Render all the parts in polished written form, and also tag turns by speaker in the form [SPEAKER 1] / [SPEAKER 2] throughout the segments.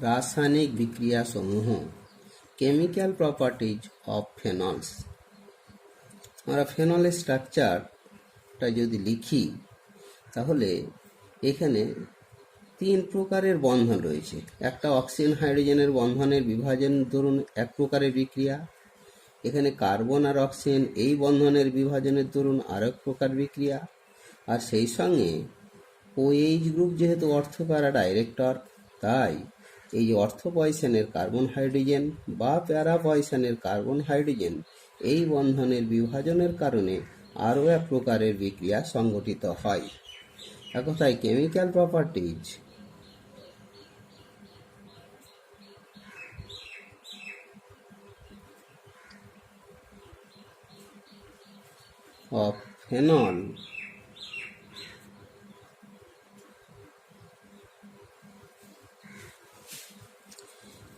[SPEAKER 1] রাসায়নিক বিক্রিয়া সমূহ, কেমিক্যাল প্রপার্টিজ অফ ফেনলস। আমরা ফেনলের স্ট্রাকচারটা যদি লিখি তাহলে এখানে 3 প্রকারের বন্ধন রয়েছে। একটা অক্সিজেন হাইড্রোজেনের বন্ধনের বিভাজন ধরুন এক প্রকারের বিক্রিয়া, এখানে কার্বন আর অক্সিজেন এই বন্ধনের বিভাজনের দরুন আরেক প্রকার বিক্রিয়া, আর সেই সঙ্গে OH গ্রুপ যেহেতু অর্থ প্যারা ডাইরেক্টর, তাই এই যে অর্থ পয়সনের কার্বন হাইড্রোজেন বা প্যারা পয়সনের কার্বন হাইড্রোজেন এই বন্ধনের বিভাজনের কারণে আরও এক প্রকারের বিক্রিয়া সংঘটিত হয়। এক কথায় chemical properties of phenol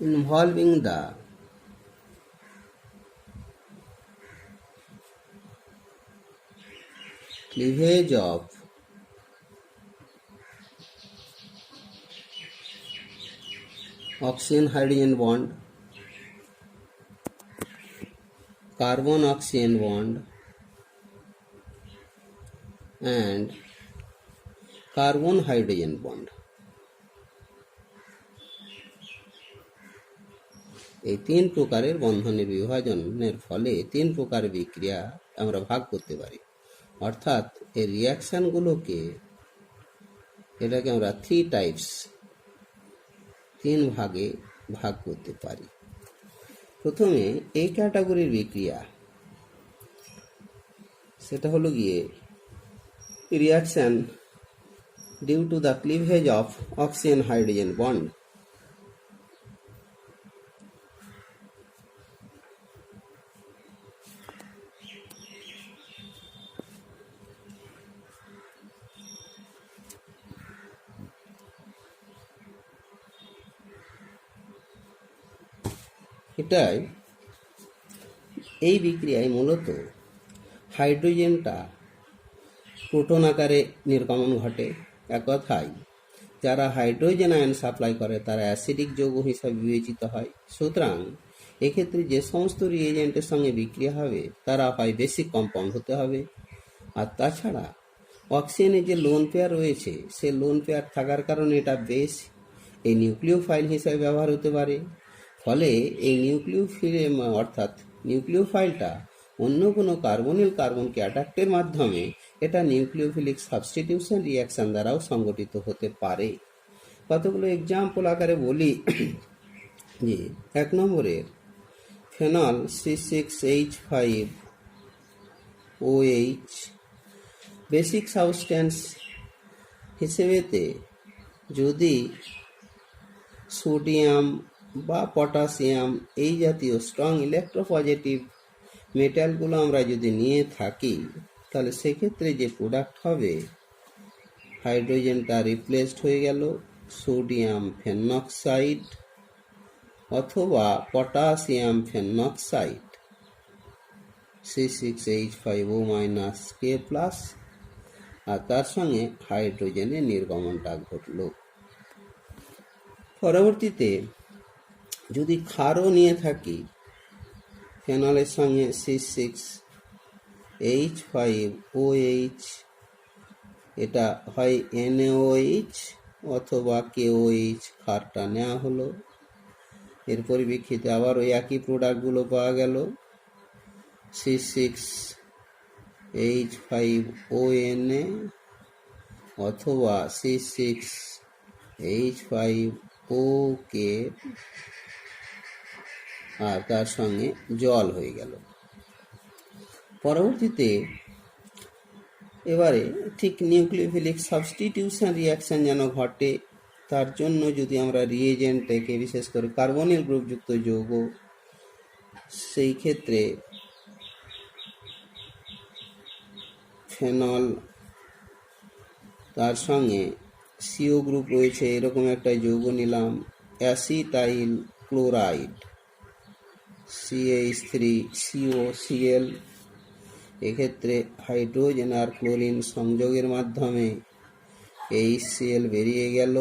[SPEAKER 1] involving the cleavage of oxygen hydrogen bond, carbon oxygen bond and carbon hydrogen bond। এই 3 প্রকারের বন্ধনের বিভাজনের ফলে 3 প্রকার বিক্রিয়া আমরা ভাগ করতে পারি, অর্থাৎ এই রিয়াকশানগুলোকে এটাকে আমরা 3 টাইপস 3 ভাগে ভাগ করতে পারি। প্রথমে এই ক্যাটাগরির বিক্রিয়া, সেটা হলো গিয়ে reaction due to the cleavage of oxygen hydrogen bond. এটাই এই বিক্রিয়ায় মূলত হাইড্রোজেনটা প্রোটন আকারে নির্গমন ঘটে। এক কথায় যারা হাইড্রোজেন আয়ন সাপ্লাই করে তারা অ্যাসিডিক যৌগ হিসাবে বিবেচিত হয়। সুতরাং এক্ষেত্রে যে সমস্ত রিয়েজেন্টের সঙ্গে বিক্রিয়া হবে তারা হয় বেসিক কম্পাউন্ড হতে হবে, আর তাছাড়া অক্সিজেনের যে লোন পেয়ার রয়েছে সে লোন পেয়ার থাকার কারণে এটা বেশ এই নিউক্লিওফাইল হিসাবে ব্যবহার হতে পারে। ফলে এই নিউক্লিওফিল অর্থাৎ নিউক্লিওফাইলটা অন্য কোনো কার্বনিল কার্বনকে অ্যাট্রাক্টের মাধ্যমে এটা নিউক্লিওফিলিক সাবস্টিটিউশন রিয়াকশন দ্বারাও সংগঠিত হতে পারে। কতগুলো এক্সাম্পল আকারে বলি যে 1 নম্বরের ফেনল C6H5OH বেসিক সাবস্টেন্স হিসেবেতে যদি সোডিয়াম বা পটাশিয়াম এই জাতীয় স্ট্রং ইলেকট্রোপজিটিভ মেটালগুলো আমরা যদি নিয়ে থাকি তাহলে সেক্ষেত্রে যে প্রোডাক্ট হবে হাইড্রোজেনটা রিপ্লেসড হয়ে গেল সোডিয়াম ফেনক্সাইড অথবা পটাশিয়াম ফেনক্সাইড C6H5O- K+, আর তার সঙ্গে হাইড্রোজেনের নির্গমনটা ঘটল। পরবর্তীতে যদি ক্ষারও নিয়ে থাকি ফেনলের সঙ্গে C6H5OH, এটা হয় NaOH অথবা KOH ক্ষারটা নেওয়া হলো, এর পরিপ্রেক্ষিতে আবার ওই একই প্রোডাক্টগুলো পাওয়া গেল C6H5ONa অথবা C6H5OK, আর তার সঙ্গে জল হয়ে গেল। পরবর্তীতে এবারে ঠিক নিউক্লিওফিলিক সাবস্টিটিউশন রিয়াকশন যেন ঘটে তার জন্য যদি আমরা রিয়েজেন্ট থেকে বিশেষ করে কার্বনিল গ্রুপযুক্ত যৌগ, সেই ক্ষেত্রে ফেনল তার সঙ্গে সিও গ্রুপ রয়েছে এরকম একটা যৌগ নিলাম অ্যাসিটাইল ক্লোরাইড CH3COCl। এক্ষেত্রে হাইড্রোজেন আর ক্লোরিন সংযোগের মাধ্যমে HCl বেরিয়ে গেল,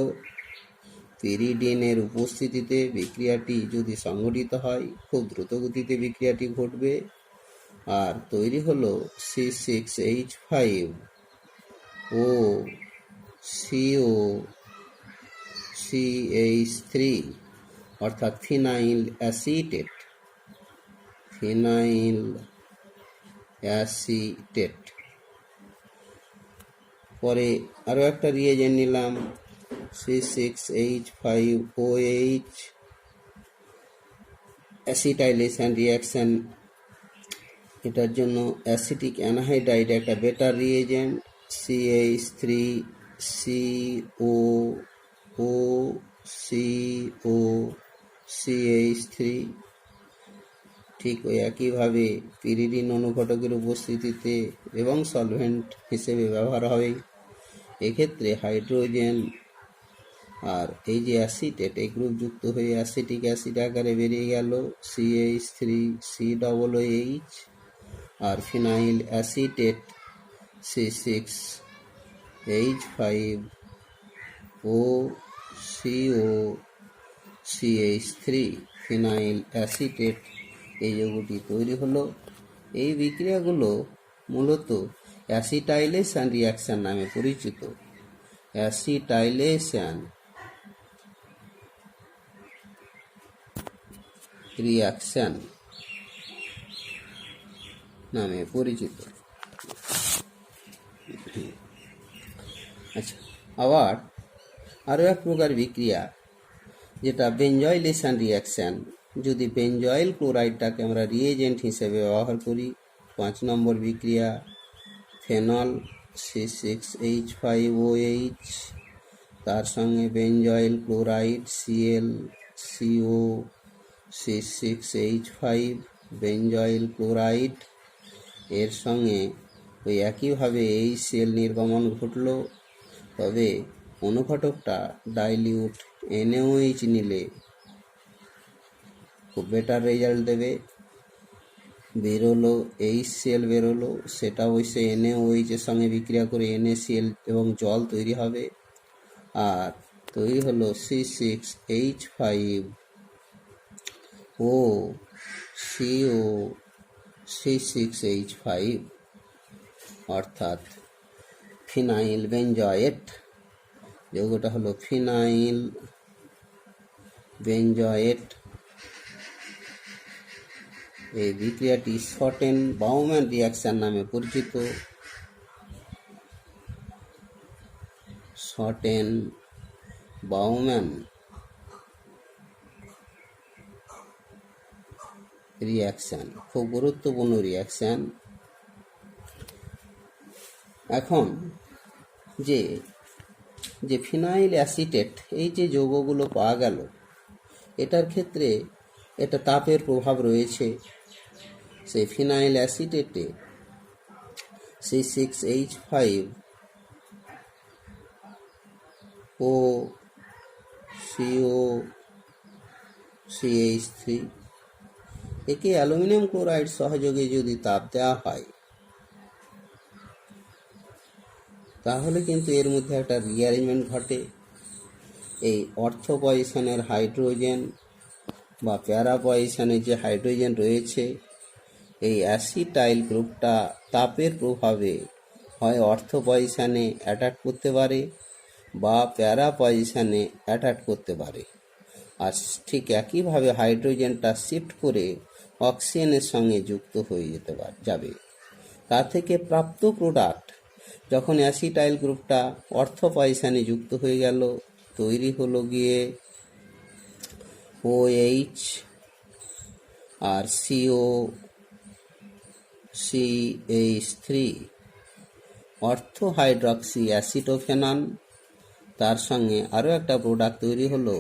[SPEAKER 1] পিরিডিনের উপস্থিতিতে বিক্রিয়াটি যদি সংঘটিত হয় খুব দ্রুত গতিতে বিক্রিয়াটি ঘটবে আর তৈরি হলো C6H5 ও CO CH3 অর্থাৎ ফিনাইল অ্যাসিটেট। পরে আরও একটা রিয়েজেন্ট নিলাম C6H5OH অ্যাসিটাইলেশন রিয়াকশান, এটার জন্য অ্যাসিটিক অ্যানহাইড্রাইড একটা বেটার রিয়েজেন্ট CH3COOCOCH3। ঠিক ওই একইভাবে পিরিডিন অনুঘটকের উপস্থিতিতে এবং সলভেন্ট হিসেবে ব্যবহার হবে। এক্ষেত্রে হাইড্রোজেন আর এই যে অ্যাসিটেট এই গ্রুপ যুক্ত হয়ে অ্যাসিটিক অ্যাসিড আকারে বেরিয়ে গেল CH3COOH আর phenyl acetate C6H5OCOCH3 phenyl acetate এই যৌগটি তৈরি হলো। এই বিক্রিয়াগুলো মূলত অ্যাসিটাইলেশন রিয়াকশান নামে পরিচিত। অ্যাসিটাইলেশন রিয়াকশান নামে পরিচিত। আচ্ছা, আবার আরও এক প্রকার বিক্রিয়া যেটা বেঞ্জয়েলেশন রিয়াকশান। যদি বেঞ্জয়েল ক্লোরাইডটাকে আমরা রিয়েজেন্ট হিসেবে ব্যবহার করি, 5 নম্বর বিক্রিয়া ফেনল C6H5OH তার সঙ্গে benzoyl chloride ClCO C6H5 benzoyl chloride এর সঙ্গে ওই একইভাবে এই সেল নির্গমন ঘটল, তবে অনুঘটকটা ডাইলিউট NaOH নিলে খুব বেটার রেজাল্ট দেবে। বেরোলো HCl বেরোলো, সেটা ওই সে NaOH এর সঙ্গে বিক্রিয়া করে NaCl এবং জল তৈরি হবে আর তৈরি হলো C6H5O CO C6H5 অর্থাৎ ফিনাইল বেঞ্জয়েট। যৌগটা হলো ফিনাইল বেঞ্জয়েট। এই বিক্রিয়াটি শর্টেন-বাউম্যান রিয়াকশান নামে পরিচিত। শর্টেন-বাউম্যান রিয়াকশান খুব গুরুত্বপূর্ণ রিয়াকশান। এখন যে ফিনাইল অ্যাসিটেট এই যে যৌগগুলো পাওয়া গেল, এটার ক্ষেত্রে এটা তাপের প্রভাব রয়েছে। সেই ফিনাইল অ্যাসিটেটে C6H5O COCH3 একে অ্যালুমিনিয়াম ক্লোরাইড সহযোগে যদি তাপ দেওয়া হয় তাহলে কিন্তু এর মধ্যে একটা রিঅ্যারেঞ্জমেন্ট ঘটে। এই অর্থ পজিশনের হাইড্রোজেন বা প্যারা পজিশনের যে হাইড্রোজেন রয়েছে, এই অ্যাসিটাইল গ্রুপটা তাপের প্রভাবে হয় অর্থ পজিশনে অ্যাটাক করতে পারে বা প্যারা পজিশনে অ্যাটাক করতে পারে। আর ঠিক একইভাবে হাইড্রোজেনটা শিফট করে অক্সিজেনের সঙ্গে যুক্ত হয়ে যাবে। তা থেকে প্রাপ্ত প্রোডাক্ট যখন অ্যাসিটাইল গ্রুপটা অর্থ পজিশনে যুক্ত হয়ে গেল, তৈরি হলো গিয়ে OH আর COCH3 অর্থ হাইড্রক্সি অ্যাসিটোফেনন। তার সঙ্গে আরও একটা প্রোডাক্ট তৈরি হলো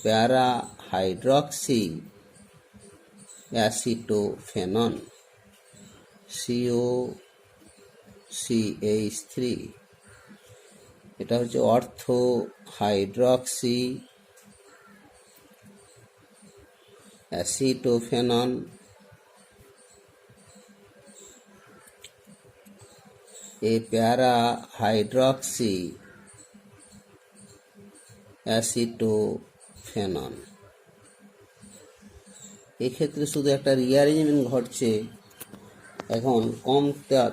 [SPEAKER 1] প্যারা হাইড্রক্সি অ্যাসিটোফেনন COCH3। এটা হচ্ছে অর্থ হাইড্রক্সি অ্যাসিটোফেনন। এই প্যারা হাইড্রক্সি অ্যাসিটোফেনন। এক্ষেত্রে শুধু একটা রিঅ্যারেঞ্জমেন্ট ঘটছে। এখন কম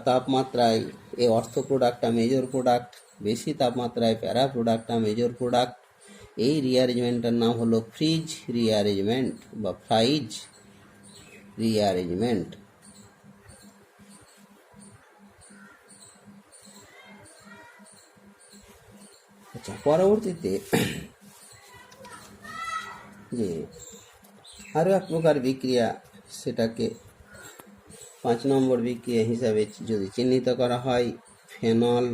[SPEAKER 1] তাপমাত্রায় এই অর্থ প্রোডাক্টটা মেজর প্রোডাক্ট, বেশি তাপমাত্রায় প্যারা প্রোডাক্টটা মেজর প্রোডাক্ট। এই রিঅ্যারেঞ্জমেন্টটার নাম হলো ফ্রিজ রিঅ্যারেঞ্জমেন্ট বা ফ্রাইজ রিঅ্যারেঞ্জমেন্ট। আচ্ছা, পরবর্তীতে যে আরও এক প্রকার বিক্রিয়া, সেটাকে 5 নম্বর বিক্রিয়া হিসাবে যদি চিহ্নিত করা হয়, ফেনল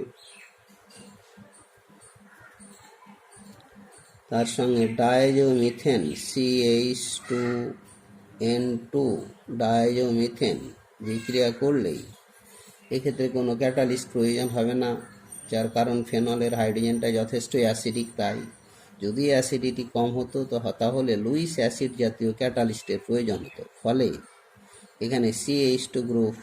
[SPEAKER 1] তার সঙ্গে ডায়াজোমিথেন CH2N2 ডায়াজোমিথেন বিক্রিয়া করলেই এক্ষেত্রে কোনো ক্যাটালিস্ট প্রয়োজন হবে না, যার কারণ ফেনলের হাইড্রোজেনটা যথেষ্ট অ্যাসিডিক। তাই যদি অ্যাসিডিটি কম হতো তাহলে লুইস অ্যাসিড জাতীয় ক্যাটালিস্টের প্রয়োজন হতো। ফলে এখানে CH2 গ্রুপ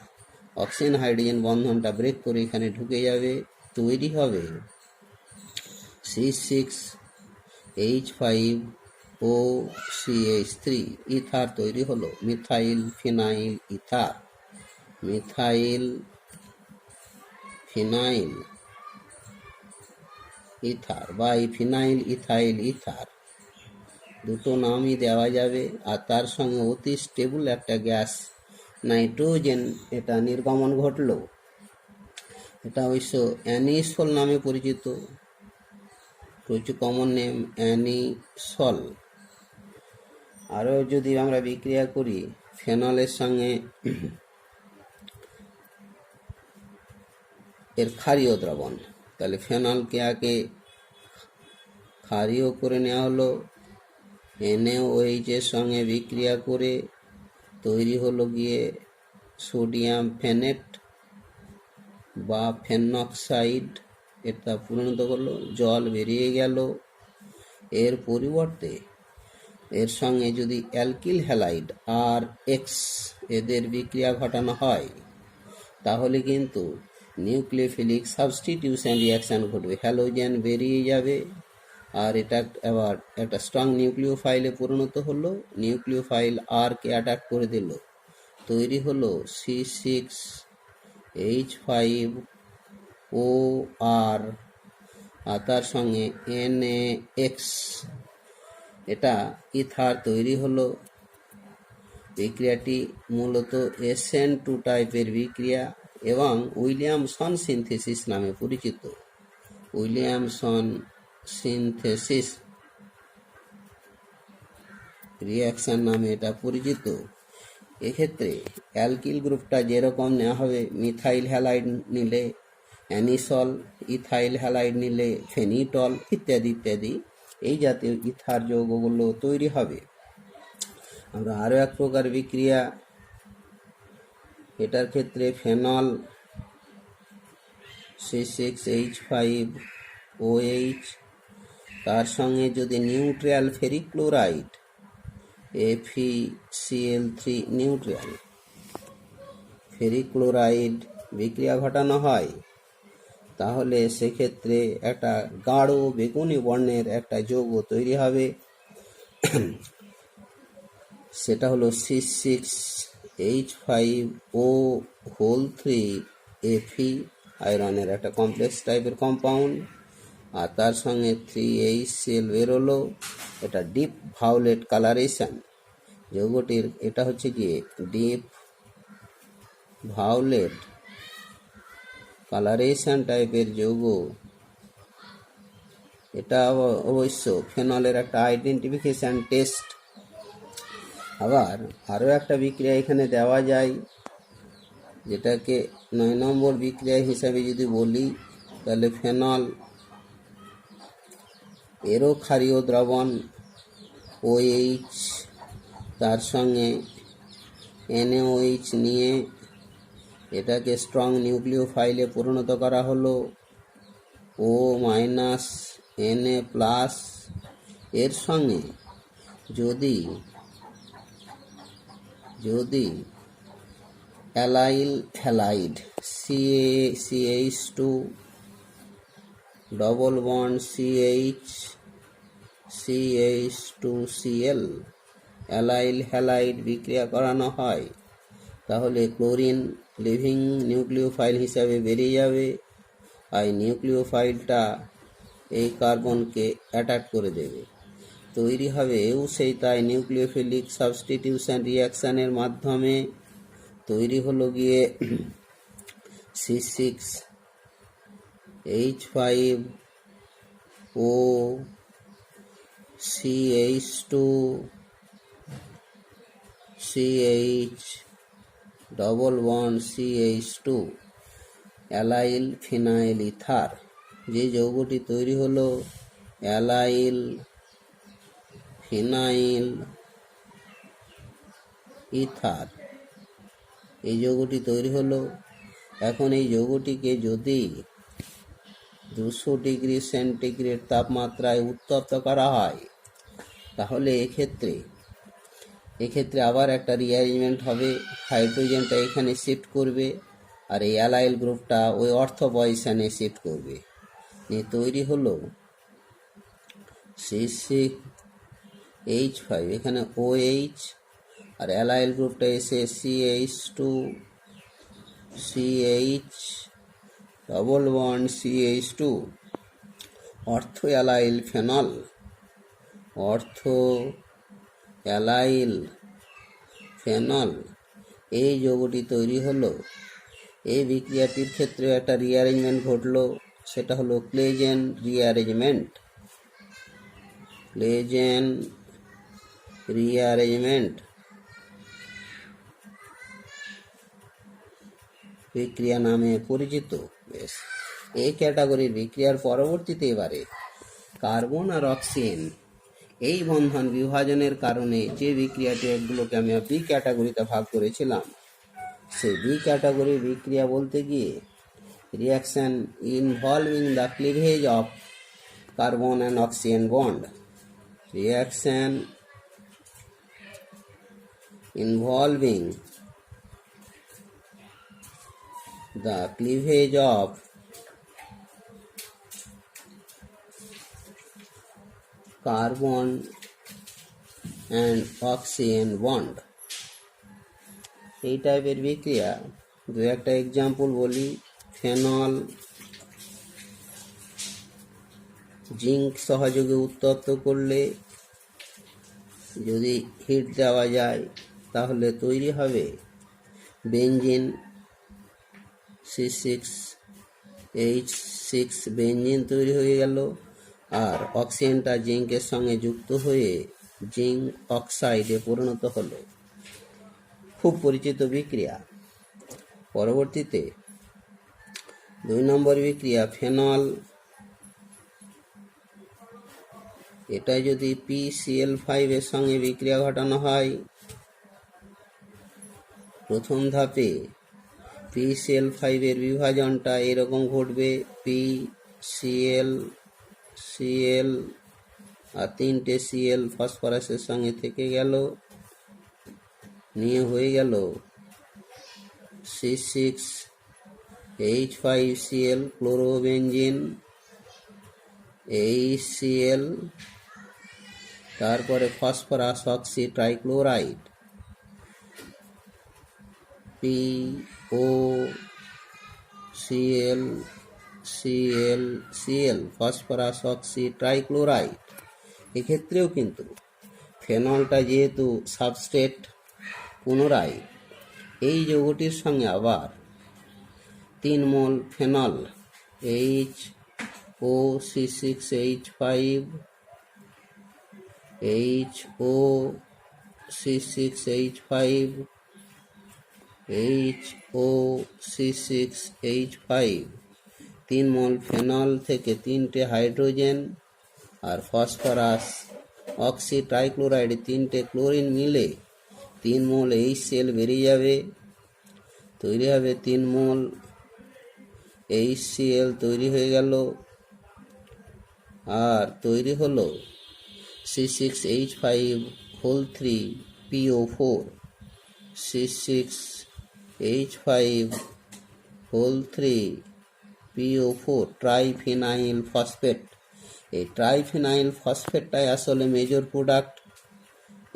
[SPEAKER 1] অক্সিজেন হাইড্রোজেন বন্ধনটা ব্রেক করে এখানে ঢুকে যাবে, তৈরি হবে C6H5OCH3 ইথার তৈরি হলো methyl phenyl ether. Methyl phenyl ether বা ফিনাইল ইথাইল ইথার দুটো নামই দেওয়া যাবে। আর তার সঙ্গে অতি স্টেবল একটা গ্যাস নাইট্রোজেন এটা নির্গমন ঘটলো। এটা অবশ্য অ্যানিসল নামে পরিচিত, প্রচুর কমন নেম অ্যানিসল। আরও যদি আমরা বিক্রিয়া করি ফেনলের সঙ্গে এর ক্ষারীয় দ্রবণ, তাহলে ফেনলকে আগে ক্ষারীয় করে নেওয়া হলো, NaOH এর সঙ্গে বিক্রিয়া করে তৈরি হলো গিয়ে সোডিয়াম ফেনেট বা ফেনক্সাইড। এটা পরিণত করলো, জল বেরিয়ে গেল। এর পরিবর্তে এর সঙ্গে যদি অ্যালকিল হ্যালাইড আর এক্স এদের বিক্রিয়া ঘটানো হয়, তাহলে কিন্তু নিউক্লিওফিলিক সাবস্টিটিউশন রিয়াকশান ঘটবে, হ্যালোজেন বেরিয়ে যাবে। আর এটা আবার একটা স্ট্রং নিউক্লিওফাইলে পরিণত হলো, নিউক্লিওফাইল আর কে অ্যাটাক করে দিল, তৈরি হলো C6H5OR আর তার সঙ্গে NaX, এটা ইথার তৈরি হলো। বিক্রিয়াটি মূলত SN2 টাইপের বিক্রিয়া এবং উইলিয়ামসন সিনথেসিস নামে পরিচিত। উইলিয়ামসন সিনথেসিস রিয়াকশন নামে এটা পরিচিত। এক্ষেত্রে অ্যালকিল গ্রুপটা যেরকম নেওয়া হবে, মিথাইল হ্যালাইড নিলে অ্যানিসল, ইথাইল হ্যালাইড নিলে ফেনিটল ইত্যাদি ইত্যাদি, এই জাতীয় ইথার যৌগগুলো তৈরি হবে। আমরা আরও এক প্রকার বিক্রিয়া, এটার ক্ষেত্রে ফেনল C6H5OH তার সঙ্গে যদি neutral ferric chloride FeCl3 neutral ferric chloride বিক্রিয়া ঘটানো হয়, তাহলে সেক্ষেত্রে একটা গাঢ় বেগুনি বর্ণের একটা যৌগ তৈরি হবে, সেটা হলো C6H5O3 Fe আয়রনের একটা কমপ্লেক্স টাইপের কম্পাউন্ড। আর তার সঙ্গে 3HCl বেরোলো, এটা ডিপ ভায়োলেট কালারেশন যৌগটির, এটা হচ্ছে গিয়ে ডিপ ভায়োলেট কালারেশন টাইপের যৌগ। এটা অবশ্য ফেনলের একটা আইডেন্টিফিকেশন টেস্ট। আবার আরও একটা বিক্রিয়া এখানে দেওয়া যায়, যেটাকে 9 নম্বর বিক্রিয়া হিসাবে যদি বলি, তাহলে ফেনল এরও ক্ষারীয় দ্রবণ OH তার সঙ্গে NaOH নিয়ে এটাকে স্ট্রং নিউক্লিওফাইলে পরিণত করা হলো, O- Na+। এর সঙ্গে যদি allyl halide CH2 double bond CH CH2Cl allyl halide বিক্রিয়া করানো হয়, তাহলে ক্লোরিন লিভিং নিউক্লিওফাইল হিসাবে বেরিয়ে যাবে। আর নিউক্লিওফাইলটা এই কার্বনকে অ্যাটাক করে দেবে, তৈরি হবে সেই তাই নিউক্লিওফিলিক সাবস্টিটিউশন রিয়াকশানের মাধ্যমে তৈরি হলো গিয়ে C6H5O CH2 CH double bond CH2 allyl phenyl ether. যে যৌগটি তৈরি হলো অ্যালাইল ফিনাইল ইথার, এই যৌগটি তৈরি হলো। এখন এই যৌগটিকে যদি 200 ডিগ্রি সেন্টিগ্রেড তাপমাত্রায় উত্তপ্ত করা হয়, তাহলে এক্ষেত্রে আবার একটা রিঅ্যারেঞ্জমেন্ট হবে। হাইড্রোজেনটা এখানে শিফট করবে আর এই অ্যালাইল গ্রুপটা ওই অর্থ পজিশনে শিফট করবে, নিয়ে তৈরি হলো C6H5, এখানে OH আর অ্যালাইল গ্রুপটা এসে CH2 CH double bond CH2 অর্থ অ্যালাইল ফেনল, অর্থ অ্যালাইল ফেনল, এই যৌগটি তৈরি হলো। এই বিক্রিয়াটির ক্ষেত্রে একটা রিঅ্যারেঞ্জমেন্ট ঘটলো, সেটা হলো ক্লেজেন রিঅ্যারেঞ্জমেন্ট। ক্লেজেন রিঅ্যারেঞ্জমেন্ট বিক্রিয়া নামে পরিচিত। বেশ, এই ক্যাটাগরির বিক্রিয়ার পরবর্তীতে এবারে কার্বন আর অক্সিজেন এই বন্ধন বিভাজনের কারণে যে বিক্রিয়াটিগুলোকে আমি বি ক্যাটাগরিতে ভাগ করেছিলাম, সেই বি ক্যাটাগরির বিক্রিয়া বলতে গিয়ে reaction involving the cleavage of carbon and oxygen bond, reaction involving the cleavage of carbon and oxygen bond, এই টাইপের বিক্রিয়া দু একটা এক্সাম্পল বলি। ফেনল জিঙ্ক সহযোগে উত্তপ্ত করলে যদি হিট দেওয়া যায়, তাহলে তৈরি হবে বেঞ্জিন C6H6 বেঞ্জিন তৈরি হয়ে গেল, আর অক্সিজেনটা জিঙ্কের সঙ্গে যুক্ত হয়ে জিঙ্ক অক্সাইডে পরিণত হলো। খুব পরিচিত বিক্রিয়া। পরবর্তীতে 2 নম্বর বিক্রিয়া ফেনল, এটা যদি PCl5 এর সঙ্গে বিক্রিয়া ঘটানো হয়, প্রথম ধাপে PCl5 এর বিভাজনটা এরকম ঘটবে, PCl Cl আর 3টে Cl ফসফরাসের সঙ্গে থেকে গেল, নিয়ে হয়ে গেল C6H5Cl ক্লোরোবেঞ্জিন HCl, তারপরে phosphorus oxy trichloride POCl phosphorus oxy trichloride. এক্ষেত্রেও কিন্তু ফেনলটা যেহেতু সাবস্ট্রেট, পুনরায় এই যৌগটির সঙ্গে আবার 3 মোল ফেনল HOC6H5 HOC6H5 HOC6H5 3 মোল ফেনল থেকে 3টে হাইড্রোজেন আর ফসফরাস অক্সি ট্রাইক্লোরাইড 3টে ক্লোরিন মিলে 3 মোল HCl বেরিয়ে যাবে, তৈরি হবে 3 মোল HCl তৈরি হয়ে গেল, আর তৈরি হলো C6H5 PO4, C6H5 PO4 ট্রাইফিনাইল phosphate. এই ট্রাইফিনাইল ফসফেটটাই আসলে মেজর প্রোডাক্ট,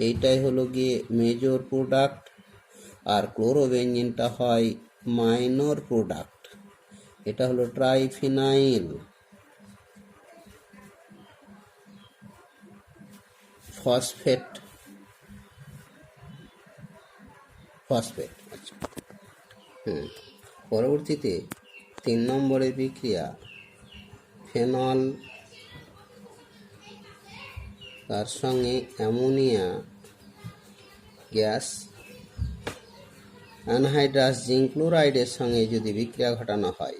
[SPEAKER 1] এইটাই হলো গিয়ে মেজর প্রোডাক্ট, আর ক্লোরোবেঞ্জিনটা হয় মাইনর প্রোডাক্ট। এটা হলো ট্রাইফিনাইল ফসফেট আচ্ছা। পরবর্তীতে 3 নম্বরের বিক্রিয়া ফেনল, তার সঙ্গে অ্যামোনিয়া গ্যাস অ্যানহাইড্রাস জিঙ্ক ক্লোরাইডের সঙ্গে যদি বিক্রিয়া ঘটানো হয়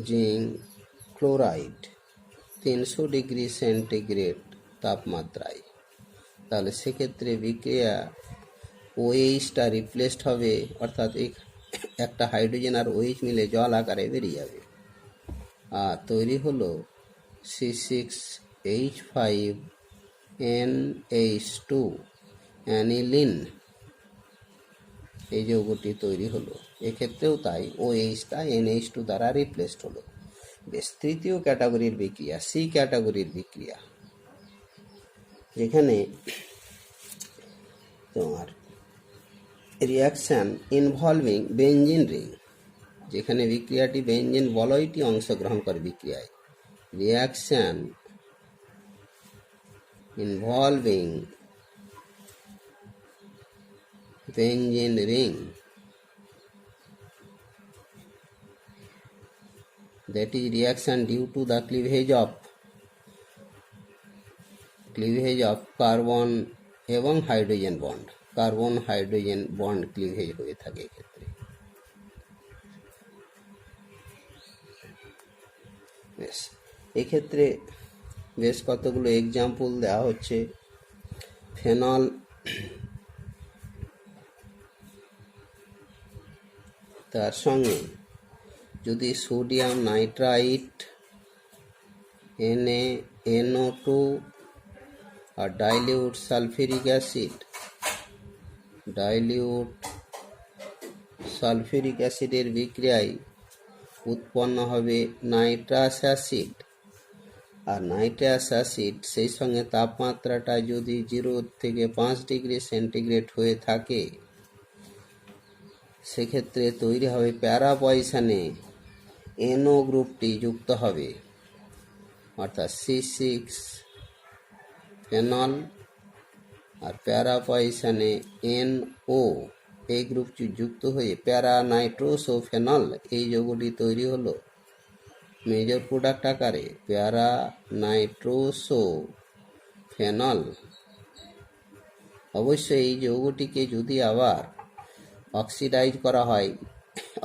[SPEAKER 1] জিঙ্ক ক্লোরাইড 300 ডিগ্রি সেন্টিগ্রেড তাপমাত্রায়, তাহলে সেক্ষেত্রে বিক্রিয়া ওএইচটা রিপ্লেসড হবে, অর্থাৎ একটা হাইড্রোজেন আর ওএইচ মিলে জল আকারে বেরিয়ে যাবে, আর তৈরি হলো C6H5NH2 অ্যানিলিন, এই যৌগটি তৈরি হলো। এক্ষেত্রেও তাই, ওএইচটা NH2 দ্বারা রিপ্লেসড হলো। বেশ, তৃতীয় ক্যাটাগরির বিক্রিয়া সি ক্যাটাগরির বিক্রিয়া, যেখানে তোমার রিয়াকশান ইনভলভিং বেঞ্জিন রিং, যেখানে বিক্রিয়াটি বেঞ্জিন বলয়টি অংশগ্রহণ করে বিক্রিয়ায়। Reaction involving benzene ring, that is reaction due to the cleavage of carbon এবং hydrogen bond, carbon hydrogen bond cleavage হয়ে থাকে এক্ষেত্রে। বেশ, এক্ষেত্রে বেশ কতগুলো এক্সাম্পল দেওয়া হচ্ছে। ফেনল, তার সঙ্গে যদি সোডিয়াম নাইট্রাইট NaNO2 আর ডাইলিউট সালফিউরিক অ্যাসিডের বিক্রিয়ায় উৎপন্ন হবে নাইট্রাস অ্যাসিড, আর নাইট্রাস অ্যাসিড সেই সঙ্গে তাপমাত্রাটা যদি 0 থেকে 5 ডিগ্রি সেন্টিগ্রেড হয়ে থাকে, সেক্ষেত্রে তৈরি হবে প্যারা পয়সানে NO গ্রুপটি যুক্ত হবে, অর্থাৎ C6 ফেনল আর প্যারা পয়সানে NO এই গ্রুপটি যুক্ত হয়ে প্যারা নাইট্রোসো ফেনল, এই যৌগটি তৈরি হলো মেজর প্রোডাক্ট আকারে প্যারা নাইট্রোসো ফেনল। অবশ্যই এই যৌগটিকে যদি আবার অক্সিডাইজ করা হয়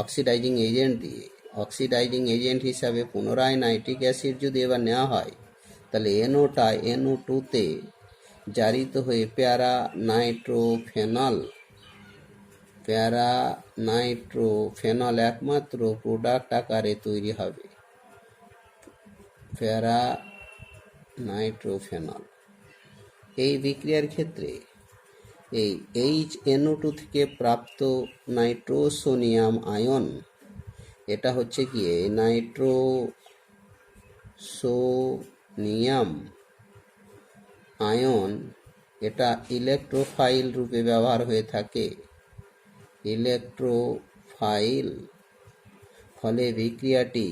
[SPEAKER 1] অক্সিডাইজিং এজেন্ট দিয়ে, অক্সিডাইজিং এজেন্ট হিসাবে পুনরায় নাইট্রিক অ্যাসিড যদি এবার নেওয়া হয়, তাহলে NOটা NO2-তে জারিত হয়ে প্যারা নাইট্রোফেনল একমাত্র প্রোডাক্ট আকারে তৈরি হবে, প্যারা নাইট্রোফেনল। এই বিক্রিয়ার ক্ষেত্রে এই HNO2 থেকে প্রাপ্ত নাইট্রোসোনিয়াম আয়ন, এটা হচ্ছে কি নাইট্রোসোনিয়াম আয়ন, এটা ইলেকট্রোফাইল রূপে ব্যবহার হয়ে থাকে, ইলেকট্রোফাইল। ফলে বিক্রিয়াটি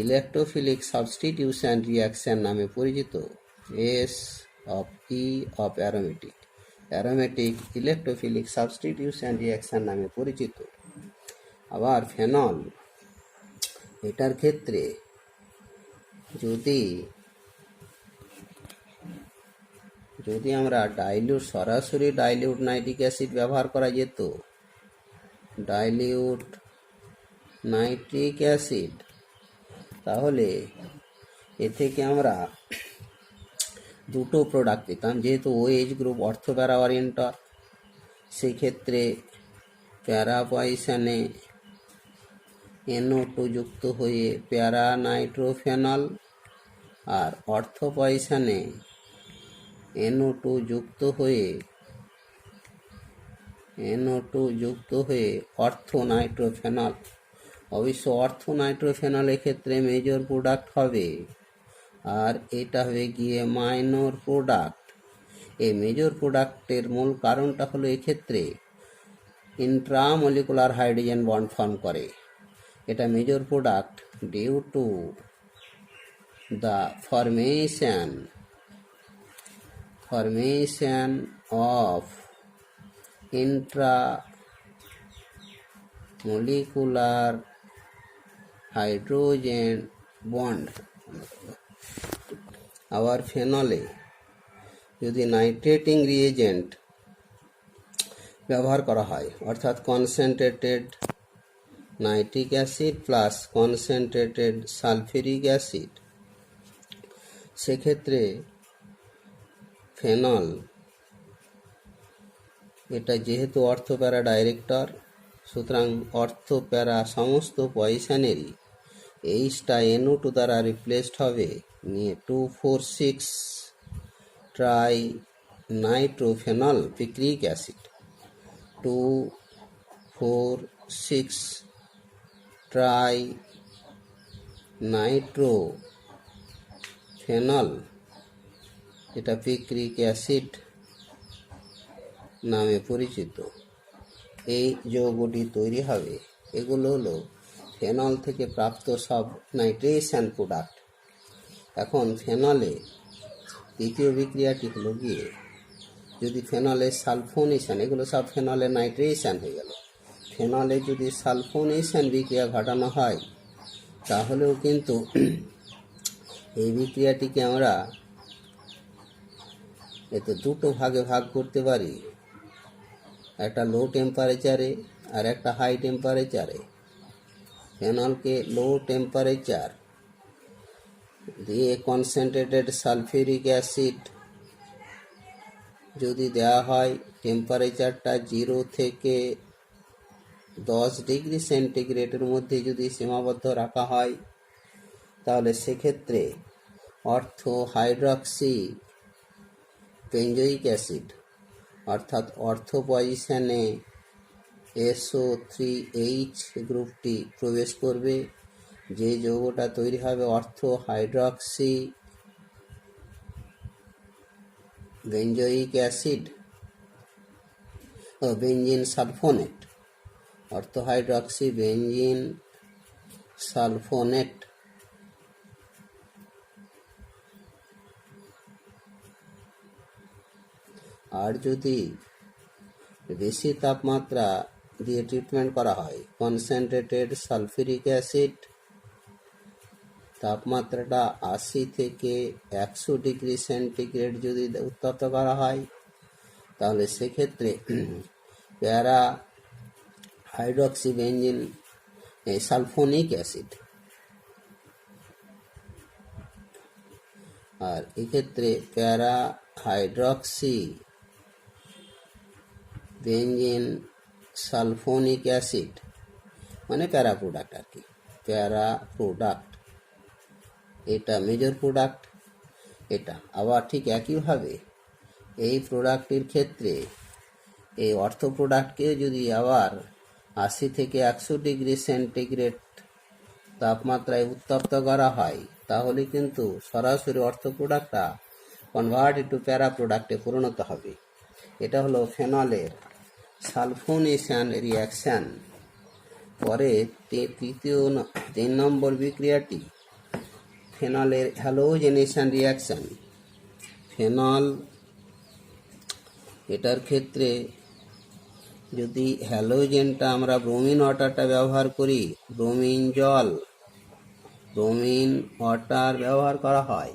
[SPEAKER 1] ইলেকট্রোফিলিক সাবস্টিটিউশন রিয়াকশন নামে পরিচিত। SE of aromatic electrophilic substitution reaction নামে পরিচিত। আবার ফেনল, এটার ক্ষেত্রে যদি আমরা সরাসরি ডাইলিউট নাইট্রিক অ্যাসিড ব্যবহার করা যেত, ডাইলিউট নাইট্রিক অ্যাসিড, তাহলে এ থেকে আমরা দুটো প্রোডাক্ট পেতাম। যেহেতু OH গ্রুপ অর্থোপ্যারা ওরিয়েন্টার, সেক্ষেত্রে প্যারা পয়সানে NO2 যুক্ত হয়ে প্যারা নাইট্রোফেনল, আর অর্থ পয়সানে NO2 যুক্ত হয়ে অর্থ নাইট্রোফেনল, অবশ্য অর্থো নাইট্রোফেনলের ক্ষেত্রে মেজর প্রোডাক্ট হবে, আর এটা হবে গিয়ে মাইনর প্রোডাক্ট। এই মেজর প্রোডাক্টের মূল কারণটা হলো এক্ষেত্রে ইন্ট্রামলিকুলার হাইড্রোজেন বন্ড ফর্ম করে। এটা major product due to the formation of intramolecular hydrogen bond। আবার ফেনলে যদি নাইট্রেটিং রিয়েজেন্ট ব্যবহার করা হয়, অর্থাৎ concentrated nitric acid plus concentrated sulphuric acid, সেক্ষেত্রে ফেনল এটা যেহেতু অর্থোপ্যারা ডাইরেক্টর, সুতরাং অর্থোপ্যারা সমস্ত পয়সানেরই এইচটা NO2 দ্বারা রিপ্লেসড হবে, নিয়ে 2,4,6 try nitrophenol picric acid. 2,4,6 try nitrophenol, এটা পিক্রিক অ্যাসিড নামে পরিচিত। এই যৌগটি তৈরি হবে। এগুলো হলো ফেনল থেকে প্রাপ্ত সব নাইট্রেশন প্রোডাক্ট। এখন ফেনলে দ্বিতীয় বিক্রিয়াটি হলো গিয়ে, যদি ফেনলের সালফোনেশন, এগুলো সব ফেনলের নাইট্রেশন হয়ে গেল, ফেনলে যদি সালফোনেশন বিক্রিয়া ঘটানো হয়, তাহলেও কিন্তু এই বিক্রিয়াটিকে আমরা এতে দুটো ভাগে ভাগ করতে পারি, একটা লো টেম্পারেচারে আর একটা হাই টেম্পারেচারে। ফেনলকে লো টেম্পারেচার দিয়ে কনসেন্ট্রেটেড সালফিউরিক অ্যাসিড যদি দেওয়া হয়, টেম্পারেচারটা 0 থেকে 10 ডিগ্রি সেন্টিগ্রেডের মধ্যে যদি সীমাবদ্ধ রাখা হয়, তাহলে সেক্ষেত্রে অর্থো হাইড্রক্সি বেঞ্জোইক অ্যাসিড, অর্থাৎ অর্থো পজিশনে SO3H গ্রুপটি প্রবেশ করবে। যে যৌগটা তৈরি হবে অর্থো হাইড্রক্সি বেঞ্জোইক অ্যাসিড ও benzene sulphonate, ortho hydroxy benzene sulphonate. আর যদি বেশি তাপমাত্রা দিয়ে ট্রিটমেন্ট করা হয়, কনসেন্ট্রেটেড সালফিউরিক অ্যাসিড, তাপমাত্রাটা 80 থেকে 100 ডিগ্রি সেন্টিগ্রেড যদি উত্তপ্ত করা হয়, তাহলে সেক্ষেত্রে প্যারা হাইড্রক্সি বেঞ্জিন সালফোনিক অ্যাসিড। আর এক্ষেত্রে প্যারা হাইড্রক্সি বেঞ্জিন সালফোনিক অ্যাসিড মানে প্যারা প্রোডাক্ট আর কি, প্যারা প্রোডাক্ট, এটা মেজর প্রোডাক্ট। এটা আবার ঠিক একইভাবে এই প্রোডাক্টের ক্ষেত্রে এই অর্থ প্রোডাক্টকে যদি আবার 80 থেকে 100 ডিগ্রি সেন্টিগ্রেড তাপমাত্রায় উত্তপ্ত করা হয়, তাহলে কিন্তু সরাসরি অর্থ প্রোডাক্টটা কনভার্ট টু প্যারা প্রোডাক্টে পরিণত হবে। এটা হলো ফেনলের সালফোনেশন রিয়াকশান। পরে 3 নম্বর বিক্রিয়াটি ফেনলের হ্যালোজেনেশন রিয়াকশান। ফেনল এটার ক্ষেত্রে যদি হ্যালোজেনটা আমরা ব্রোমিন ওয়াটারটা ব্যবহার করি, ব্রোমিন জল, ব্রোমিন ওয়াটার ব্যবহার করা হয়,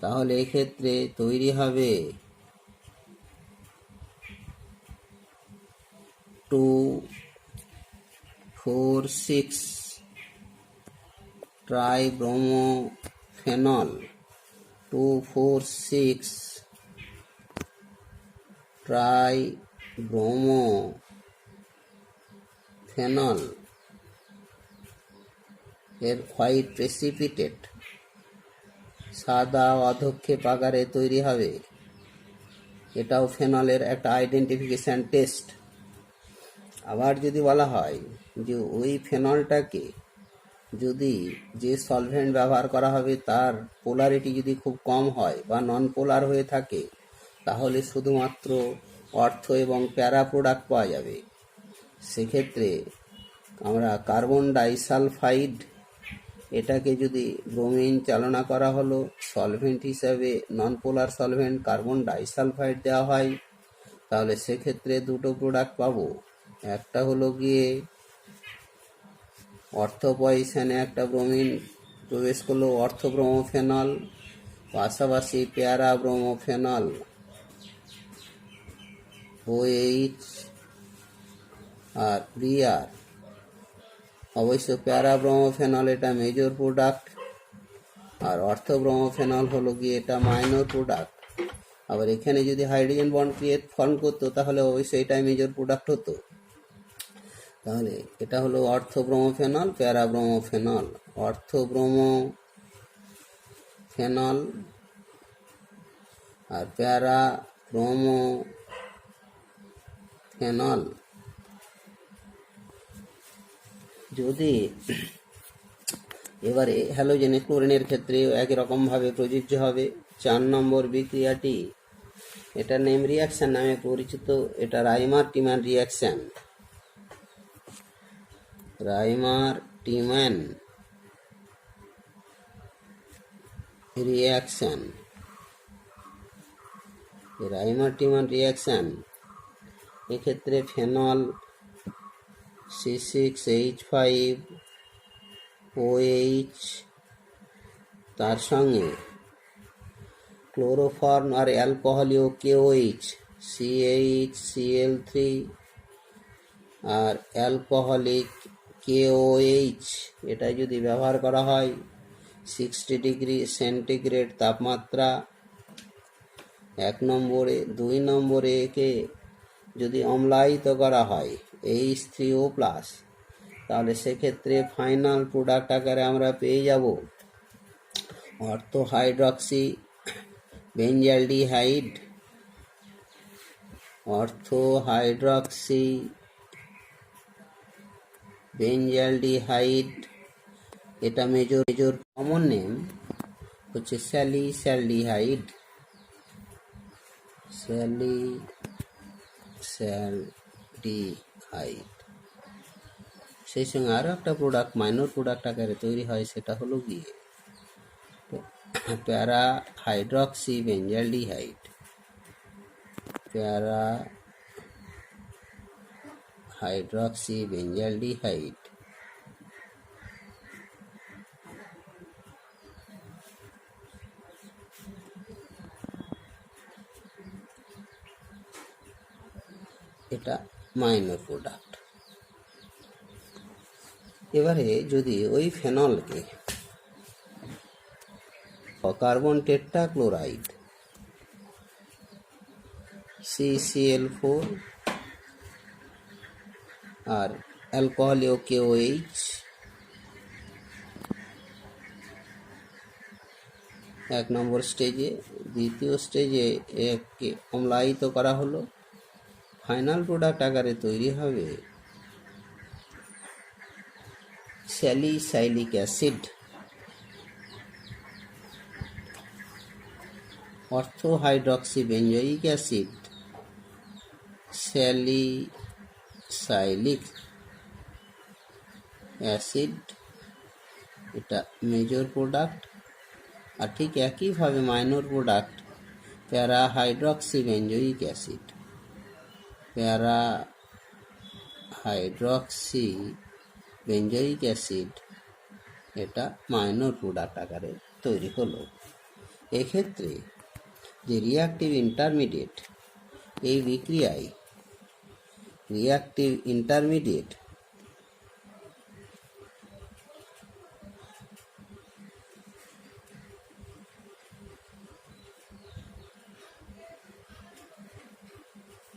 [SPEAKER 1] তাহলে এক্ষেত্রে তৈরি হবে 2,4,6 ট্রাইব্রোমোফেনল। 2,4,6 ট্রাইব্রোমোফেনল এর হোয়াইট প্রেসিপিটেট সাদা অধক্ষেপ আকারে তৈরি হবে। এটাও ফেনলের একটা আইডেন্টিফিকেশন টেস্ট। আবার যদি বলা হয় যে ওই ফেনলটাকে যদি যে সলভেন্ট ব্যবহার করা হবে তার পোলারিটি যদি খুব কম হয় বা নন পোলার হয়ে থাকে, তাহলে শুধুমাত্র অর্থ এবং প্যারা প্রোডাক্ট পাওয়া যাবে। সেক্ষেত্রে আমরা কার্বন ডাইসালফাইড এটাকে যদি ব্রোমিন চালনা করা হলো সলভেন্ট হিসাবে, নন পোলার সলভেন্ট কার্বন ডাইসালফাইড দেওয়া হয়, তাহলে সেক্ষেত্রে দুটো প্রোডাক্ট পাবো। একটা হলো গিয়ে অর্থ পয়সানে একটা ব্রোমিন প্রবেশ করলো, অর্থ ব্রোমোফেনল, পাশাপাশি প্যারা ব্রোমোফেনল OH আর প্রিয়ার। অবশ্য প্যারা ব্রোমোফেনল এটা মেজর প্রোডাক্ট, আর অর্থ ব্রোমোফেনল হলো গিয়ে এটা মাইনর প্রোডাক্ট। আবার এখানে যদি হাইড্রোজেন বন্ড ফর্ম করতো তাহলে অবশ্যই এটাই মেজর প্রোডাক্ট হতো। তাহলে এটা হলো অর্থ ব্রোমোফেনল, প্যারা ব্রোমোফেনল। অর্থ ব্রোমোফেনল আর প্যারা ব্রোমোফেনল যদি এবারে হ্যালোজেনে ক্লোরিনের ক্ষেত্রে একই রকমভাবে প্রযোজ্য হবে। 4 নম্বর বিক্রিয়াটি, এটা নেম রিয়াকশন নামে পরিচিত। এটা রাইমার-টিমান রিয়াকশন। রাইমার-টিমান রিয়াকশন, রাইমার-টিমান রিয়াকশন এক্ষেত্রে ফেনল C6H5OH তার সঙ্গে ক্লোরোফর্ম আর অ্যালকোহলীয় KOH CH, Cl3 আর অ্যালকোহলিক KOH এটা যদি ব্যবহার করা হয় 60 ডিগ্রি সেন্টিগ্রেড তাপমাত্রা 1 নম্বরে। 2 নম্বরে একে যদি অম্লায়িত করা হয় H3O+, তাহলে সেক্ষেত্রে ফাইনাল প্রোডাক্ট আকারে আমরা পেয়ে যাব অর্থো হাইড্রক্সি বেঞ্জালডিহাইড, অর্থো হাইড্রক্সি বেঞ্জালডিহাইড। এটা মেজর কমন নেম হচ্ছে স্যালিস্যালডিহাইড, স্যালিস্যালডিহাইড। সেই সঙ্গে আরও একটা প্রোডাক্ট মাইনর প্রোডাক্ট আকারে তৈরি হয়, সেটা হলো গিয়ে প্যারা হাইড্রক্সি বেঞ্জালডিহাইড। প্যারা হাইড্রক্সি বেঞ্জালডিহাইড এটা মাইনর প্রোডাক্ট। এবারে যদি ওই ফেনলকে কার্বন টেট্রাক্লোরাইড CCl4 আর অ্যালকোহলীয় KOH 1 নম্বর স্টেজে, দ্বিতীয় স্টেজে একে অম্লায়িত করা হলো, ফাইনাল প্রোডাক্ট আকারে তৈরি হবে salicylic acid, অর্থো hydroxy benzoic acid, salicylic acid এটা মেজর প্রোডাক্ট। আর ঠিক একইভাবে মাইনর প্রোডাক্ট প্যারা হাইড্রক্সি বেঞ্জয়িক অ্যাসিড, প্যারা হাইড্রক্সি বেঞ্জয়িক অ্যাসিড এটা মাইনর প্রোডাক্ট আকারে তৈরি হলো। এক্ষেত্রে যে রিঅ্যাক্টিভ ইন্টারমিডিয়েট, এই বিক্রিয়ায় রিঅ্যাক্টিভ ইন্টারমিডিয়েট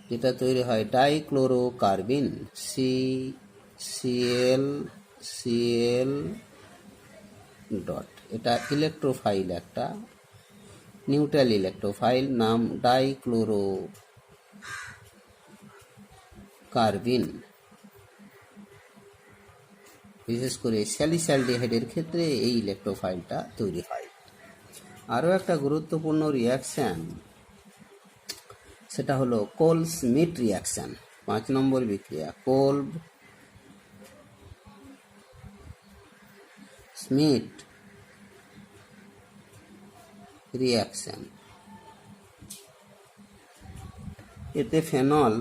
[SPEAKER 1] যেটা তৈরি হয় ডাইক্লোরোকার্বিন CCl ডট। এটা ইলেকট্রোফাইল, একটা নিউট্রাল ইলেকট্রোফাইল, নাম ডাইক্লোরোকার্বিন। বিশেষ করে স্যালিসাইলডিহাইডের ক্ষেত্রে এই ইলেকট্রোফাইলটা তৈরি হয়। আরও একটা গুরুত্বপূর্ণ রিয়াকশান, সেটা হলো কোল স্মিথ রিয়াকশান। 5 নম্বর বিক্রিয়া কোল স্মিথ রিয়াকশান। এতে ফেনল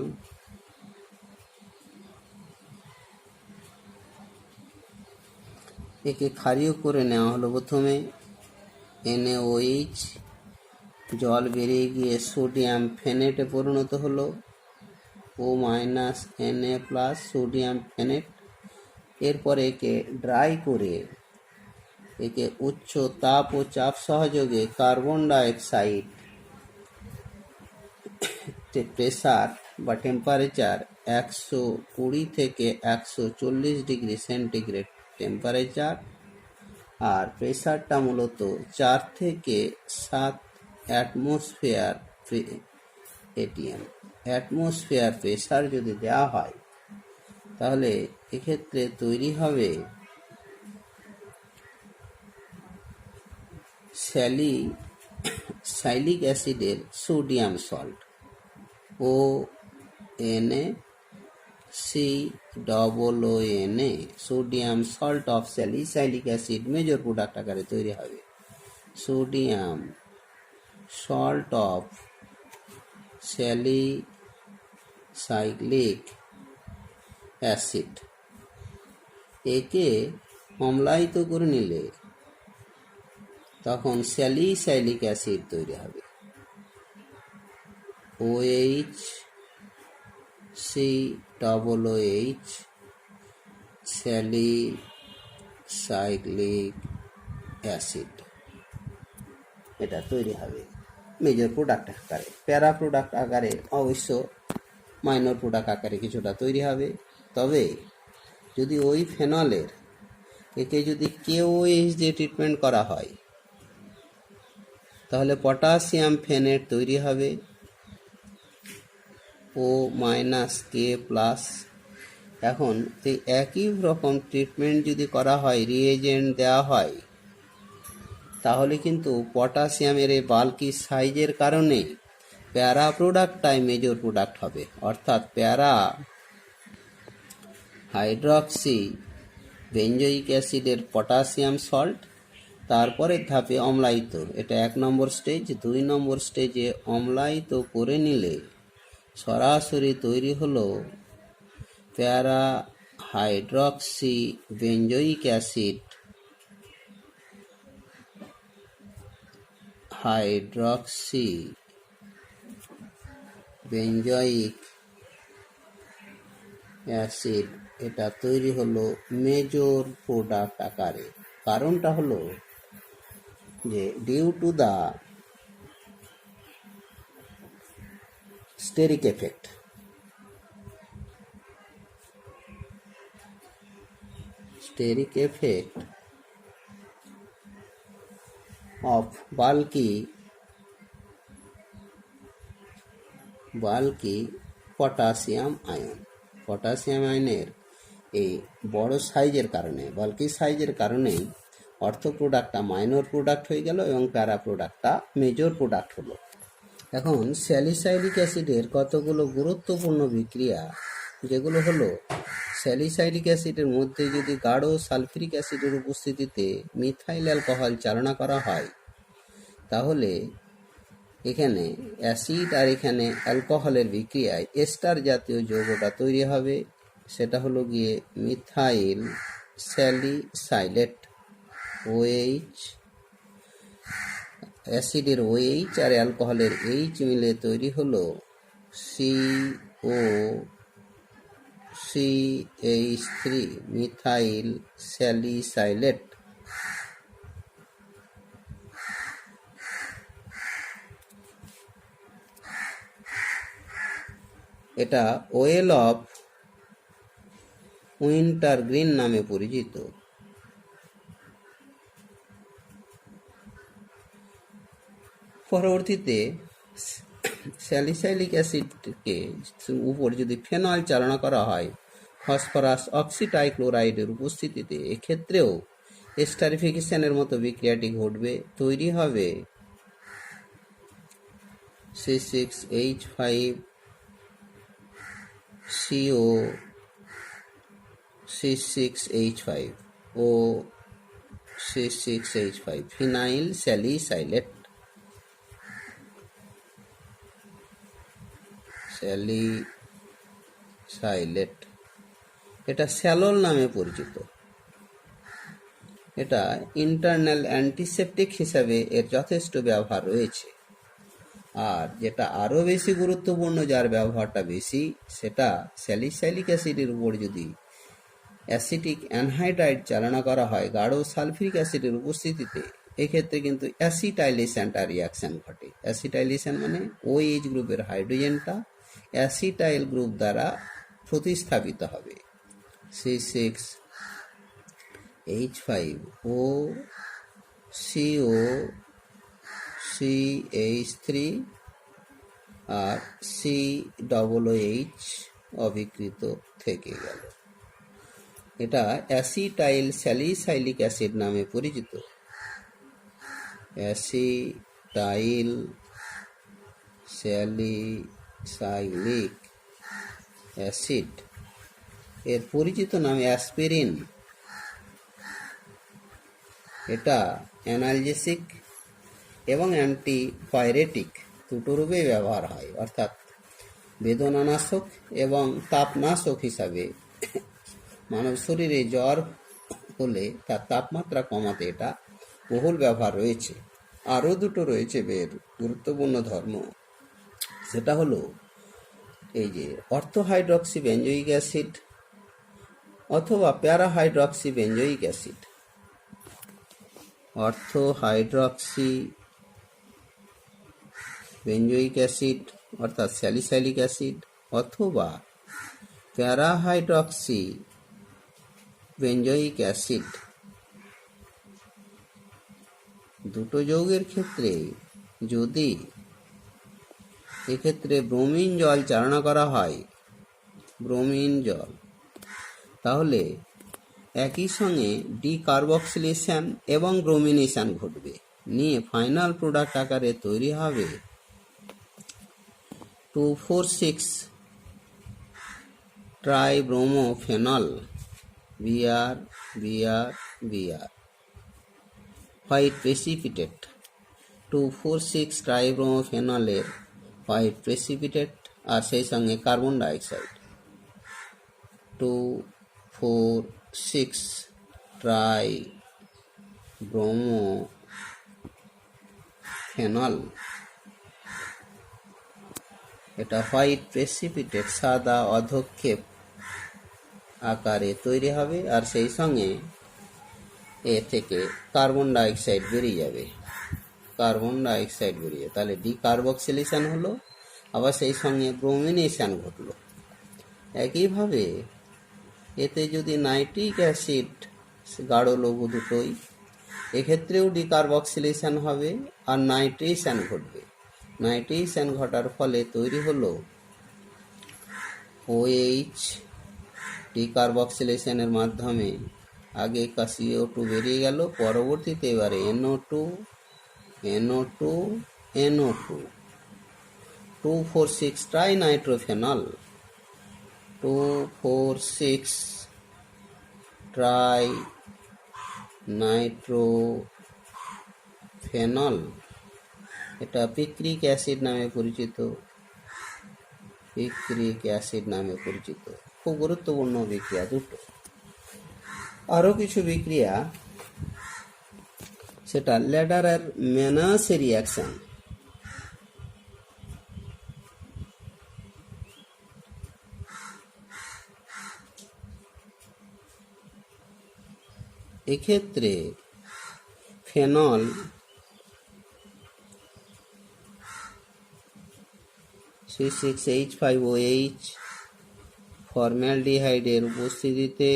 [SPEAKER 1] একে ক্ষারীয় করে নেওয়া হলো। প্রথমে NaOH, জল বেরিয়ে গিয়ে সোডিয়াম ফেনেটে পরিণত হলো, O-Na+ সোডিয়াম ফেনেট। এরপরে একে ড্রাই করে একে উচ্চ তাপ ও চাপ সহযোগে কার্বন ডাইঅক্সাইড প্রেসার বা টেম্পারেচার 120 থেকে 140 ডিগ্রি সেন্টিগ্রেড টেম্পারেচার, আর প্রেসারটা মূলত 4 থেকে 7 অ্যাটমসফিয়ার ATM। অ্যাটমসফিয়ার প্রেসার যদি দেওয়া হয় তাহলে এক্ষেত্রে তৈরি হবে স্যালিসাইলিক অ্যাসিডের sodium salt, ONaCOONA, sodium salt of salicylic acid major product আকারে তৈরি হবে। Sodium salt of salicylic acid, একে অম্লায়িত করে নিলে তখন স্যালিসাইলিক অ্যাসিড তৈরি হবে, OHCOOH, স্যালিসাইলিক অ্যাসিড। এটা তৈরি হবে মেজর প্রোডাক্ট আকারে। প্যারা প্রোডাক্ট আকারে অবশ্য মাইনর প্রোডাক্ট আকারে কিছুটা তৈরি হবে। তবে যদি ওই ফেনলের একে যদি KOH দিয়ে ট্রিটমেন্ট করা হয় তাহলে পটাশিয়াম ফেনেট তৈরি হবে, O-K+। এখন এই একই রকম ট্রিটমেন্ট যদি করা হয়, রিয়েজেন্ট দেওয়া হয়, তাহলে কিন্তু পটাশিয়ামের এই বাল্কি সাইজের কারণে প্যারা প্রোডাক্টটাই মেজর প্রোডাক্ট হবে, অর্থাৎ প্যারা হাইড্রক্সি বেঞ্জোইক অ্যাসিডের পটাশিয়াম সল্ট, তারপরের ধাপে অম্লায়িত। এটা 1 নম্বর স্টেজ। 2 নম্বর স্টেজে অম্লায়িত করে নিলে সরাসরি তৈরি হলো para hydroxy benzoic acid, hydroxy benzoic acid. এটা তৈরি হলো মেজর প্রোডাক্ট আকারে। কারণটা হলো যে due to the steric effect, of bulky potassium ion. Potassium আয়নের এই বড় সাইজের কারণে, বাল্কি সাইজের কারণেই অর্থ প্রোডাক্টটা মাইনর প্রোডাক্ট হয়ে গেল এবং প্যারা প্রোডাক্টটা মেজর প্রোডাক্ট হলো। এখন স্যালিসাইলিক অ্যাসিডের কতগুলো গুরুত্বপূর্ণ বিক্রিয়া, যেগুলো হলো স্যালিসাইলিক অ্যাসিডের মধ্যে যদি গাঢ় সালফিউরিক অ্যাসিডের উপস্থিতিতে মিথাইল অ্যালকোহল চালনা করা হয় তাহলে এখানে অ্যাসিড আর এখানে অ্যালকোহলের বিক্রিয়ায় এস্টার জাতীয় যৌগটা তৈরি হবে, সেটা হলো গিয়ে মিথাইল স্যালিসাইলেট, OH। অ্যাসিডের OH আর অ্যালকোহলের H মিলে তৈরি হলো COCH3, মিথাইল স্যালিসাইলেট। এটা ওয়েল অফ উইন্টার গ্রিন নামে পরিচিত। পরবর্তীতে স্যালিসাইলিক অ্যাসিডকে উপর যদি ফেনল চালনা করা হয় ফসফরাস অক্সিটাইক্লোরাইডের উপস্থিতিতে এক্ষেত্রেও এস্টারিফিকেশনের মতো বিক্রিয়াটি ঘটবে। তৈরি হবে C6H5CO C6H5 ও C6H5 ফিনাইল স্যালিসাইলেট এটা স্যালল নামে পরিচিত। এটা ইন্টারনাল অ্যান্টিসেপটিক হিসাবে এর যথেষ্ট ব্যবহার রয়েছে। আর যেটা আরও বেশি গুরুত্বপূর্ণ, যার ব্যবহারটা বেশি, সেটা স্যালিসাইলিক অ্যাসিডের উপর যদি অ্যাসিটিক অ্যানহাইড্রাইড চালনা করা হয় গাঢ় সালফিউরিক অ্যাসিডের উপস্থিতিতে, এক্ষেত্রে কিন্তু অ্যাসিটাইলেশনটা রিয়াকশন ঘটে। অ্যাসিটাইলেশন মানে OH গ্রুপের হাইড্রোজেনটা অ্যাসিটাইল গ্রুপ দ্বারা প্রতিস্থাপিত হবে। C6H5O CO CH3 আর COOH অবিকৃত থেকে গেল। এটা অ্যাসিটাইল স্যালিসাইলিক অ্যাসিড নামে পরিচিত। অ্যাসিটাইল স্যালিসাইলিক অ্যাসিড এর পরিচিত নাম অ্যাসপিরিন। এটা অ্যানালজেসিক এবং অ্যান্টিপাইরেটিক দুটো রূপে ব্যবহার হয়, অর্থাৎ বেদনানাশক এবং তাপনাশক হিসাবে মানব শরীরে জ্বর হলে তার তাপমাত্রা কমাতে এটা বহুল ব্যবহার রয়েছে। আরও দুটো রয়েছে বের গুরুত্বপূর্ণ ধর্ম, সেটা হলো এই যে অর্থোহাইড্রক্সি বেঞ্জোইক অ্যাসিড অথবা প্যারাহাইড্রক্সি বেঞ্জোইক অ্যাসিড। অর্থোহাইড্রক্সি বেঞ্জোইক অ্যাসিড অর্থাৎ স্যালিসাইলিক অ্যাসিড অথবা প্যারাহাইড্রক্সি বেঞ্জোইক অ্যাসিড, দুটো যৌগের ক্ষেত্রে যদি এক্ষেত্রে ব্রোমিন জল চালনা করা হয়, ব্রোমিন জল, তাহলে একই সঙ্গে ডিকার্বক্সিলেশন এবং ব্রোমিনেশন ঘটবে, নিয়ে ফাইনাল প্রোডাক্ট আকারে তৈরি হবে 2,4,6 ট্রাইব্রোমোফেনল Br হোয়াইট প্রেসিপিটেট। 2,4,6 ট্রাইব্রোমোফেনলের হোয়াইট প্রেসিপিটেট আর সেই সঙ্গে কার্বন ডাইঅক্সাইড 2,4,6 ট্রাইব্রোমোফেনল, এটা হোয়াইট প্রেসিপিটেট সাদা অধক্ষেপ আকারে তৈরি হবে আর সেই সঙ্গে এ থেকে কার্বন ডাইঅক্সাইড বেরিয়ে যাবে, তাহলে ডিকার্বক্সিলেশন হলো, আবার সেই সঙ্গে ব্রোমিনেশন ঘটলো। একইভাবে এতে যদি নাইট্রিক অ্যাসিড গাঢ় লঘু দুটোই, এক্ষেত্রেও ডিকার্বক্সিলেশন হবে আর নাইট্রেশন ঘটবে। নাইট্রেশন ঘটার ফলে তৈরি হলো OH, ডিকার্বক্সিলেশনের মাধ্যমে আগে CO2 বেরিয়ে গেল, পরবর্তীতে এবারে NO2, 2,4,6 ট্রাইনাইট্রোফেনল, 2,4,6 ট্রাইনাইট্রোফেনল, এটা পিক্রিক অ্যাসিড নামে পরিচিত। খুব গুরুত্বপূর্ণ বিক্রিয়া দুটো। আরও কিছু বিক্রিয়া, সেটা ল্যাডারের ম্যানাসে রিয়াকশন। এক্ষেত্রে ফেনল C6H5OH ফর্মালডিহাইডের উপস্থিতিতে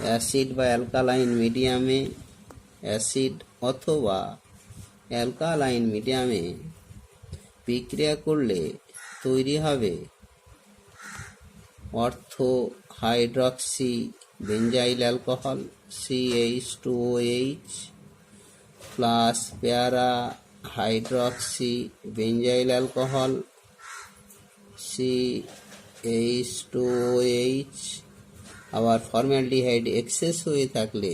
[SPEAKER 1] অ্যাসিড বা অ্যালকালাইন মিডিয়ামে, অ্যাসিড অথবা অ্যালকালাইন মিডিয়ামে বিক্রিয়া করলে তৈরি হবে ortho hydroxy benzyl alcohol CH2OH plus প্যারা হাইড্রক্সি বেঞ্জাইল অ্যালকোহল CH2OH। আবার ফর্মালডিহাইড এক্সেস হয়ে থাকলে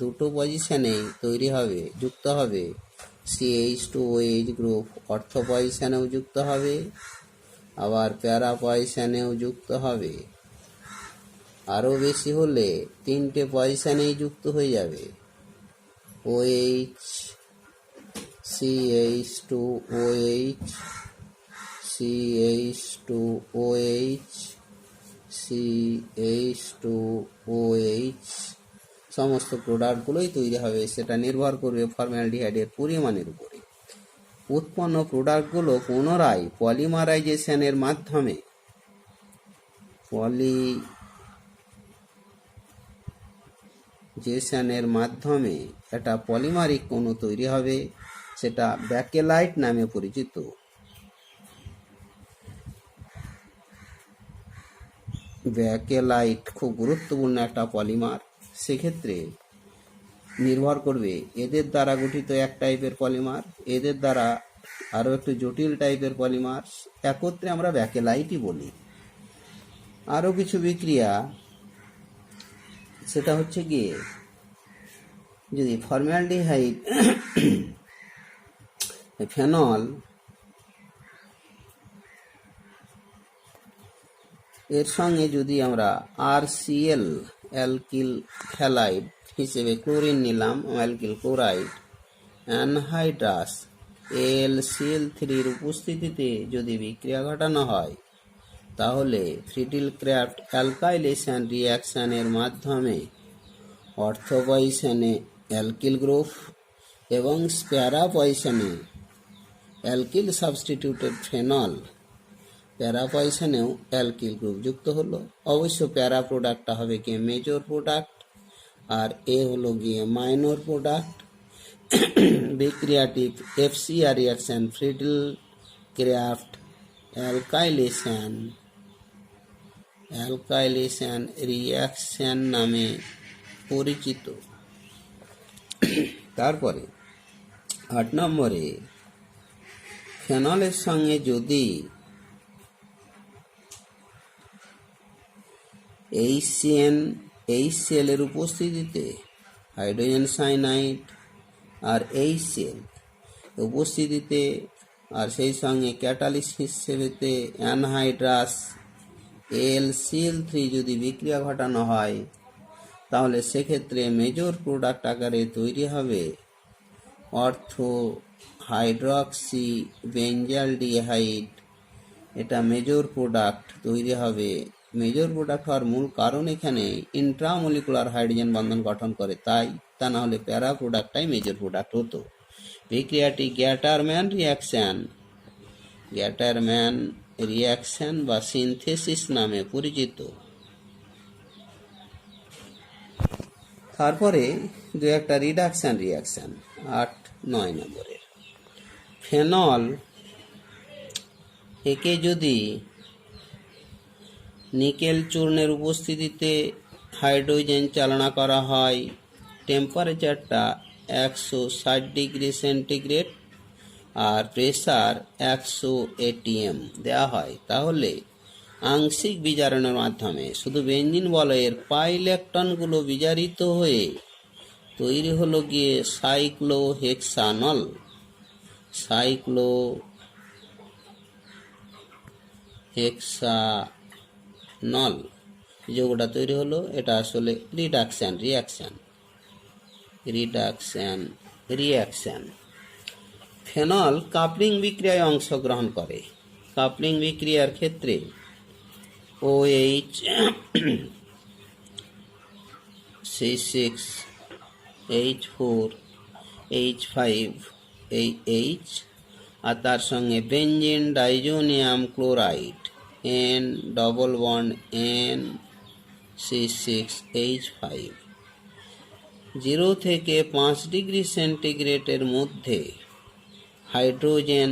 [SPEAKER 1] দুটো পজিশনে যুক্ত হবে CH2OH গ্রুপ, অর্থ পজিশনেও যুক্ত হবে, আবার প্যারা পজিশনেও যুক্ত হবে। আরও বেশি হলে তিনটে পজিশনেই যুক্ত হয়ে যাবে, OH, CH2OH, CH2OH, CH2OH। সমস্ত প্রোডাক্টগুলোই তৈরি হবে, সেটা নির্ভর করবে ফর্মালডিহাইডের পরিমাণের উপরে। উৎপন্ন প্রোডাক্টগুলো পুনরায় পলিমারাইজেশনের মাধ্যমে একটা পলিমারিক অণু তৈরি হবে, সেটা ব্যাকেলাইট নামে পরিচিত। ব্যাকেলাইট খুব গুরুত্বপূর্ণ একটা পলিমার। সেক্ষেত্রে নির্ভর করবে এদের দ্বারা গঠিত এক টাইপের পলিমার, এদের দ্বারা আরও একটু জটিল টাইপের পলিমার, একত্রে আমরা ব্যাকেলাইটই বলি। আরও কিছু বিক্রিয়া, সেটা হচ্ছে গিয়ে যদি ফর্মালডিহাইড ফেনল এর সঙ্গে যদি আমরা RCl অ্যালকিল হ্যালাইড হিসেবে ক্লোরিন নিলাম, অ্যালকিল ক্লোরাইড অ্যানহাইড্রাস AlCl3 উপস্থিতিতে যদি বিক্রিয়া ঘটানো হয়, তাহলে ফ্রিটিল ক্র্যাফট অ্যালকাইলেশন রিয়াকশানের মাধ্যমে অর্থ পজিশনে অ্যালকিল গ্রুপ এবং প্যারা পজিশনে অ্যালকিল সাবস্টিটিউটেড ফেনল, প্যারা পজিশনেও অ্যালকিল গ্রুপ যুক্ত হলো। অবশ্য প্যারা প্রোডাক্টটা হবে গিয়ে মেজর প্রোডাক্ট আর এ হলো গিয়ে মাইনর প্রোডাক্ট। বিক্রিয়াটি FCR reaction, Friedel Crafts alkylation reaction নামে পরিচিত। তারপরে 8 নম্বরে, ফেনলের সঙ্গে যদি HCl এর উপস্থিতিতে হাইড্রোজেন সাইনাইড আর HCl উপস্থিতিতে আর সেই সঙ্গে ক্যাটালিস্ট হিসেবেতে অ্যানহাইড্রাস AlCl3 যদি বিক্রিয়া ঘটানো হয়, তাহলে সেক্ষেত্রে মেজর প্রোডাক্ট আকারে তৈরি হবে অর্থো হাইড্রক্সি বেঞ্জালডিহাইড। এটা মেজর প্রোডাক্ট তৈরি হবে। মেজর প্রোডাক্ট হওয়ার মূল কারণ এখানে ইন্ট্রামলিকুলার হাইড্রোজেন বন্ধন গঠন করে, তাই তা না হলে প্যারা প্রোডাক্টটাই মেজর প্রোডাক্ট হতো। বিক্রিয়াটি গ্যাটারম্যান রিয়াকশন বা সিনথেসিস নামে পরিচিত। তারপরে দু একটা রিডাকশন রিয়াকশন 8-9 নম্বরের। ফেনল একে যদি নিকেল চূর্ণের উপস্থিতিতে হাইড্রোজেন চালনা করা হয়, টেম্পারেচারটা 160 ডিগ্রি সেন্টিগ্রেড আর প্রেসার 100 atm দেওয়া হয়, তাহলে আংশিক বিজারণের মাধ্যমে শুধু বেঞ্জিন বলয়ের পাইলেকটনগুলো বিজারিত হয়ে তৈরি হলো গিয়ে সাইক্লোহেক্সানল। যৌগটা তৈরি হলো, এটা আসলে রিডাকশন রিয়াকশন। ফেনল কাপলিং বিক্রিয়ায় অংশগ্রহণ করে। কাপলিং বিক্রিয়ার ক্ষেত্রে OH C6H4H5 আর তার সঙ্গে benzene diazonium chloride N double bond N C6H5 0 থেকে 5 ডিগ্রি সেন্টিগ্রেডের মধ্যে হাইড্রোজেন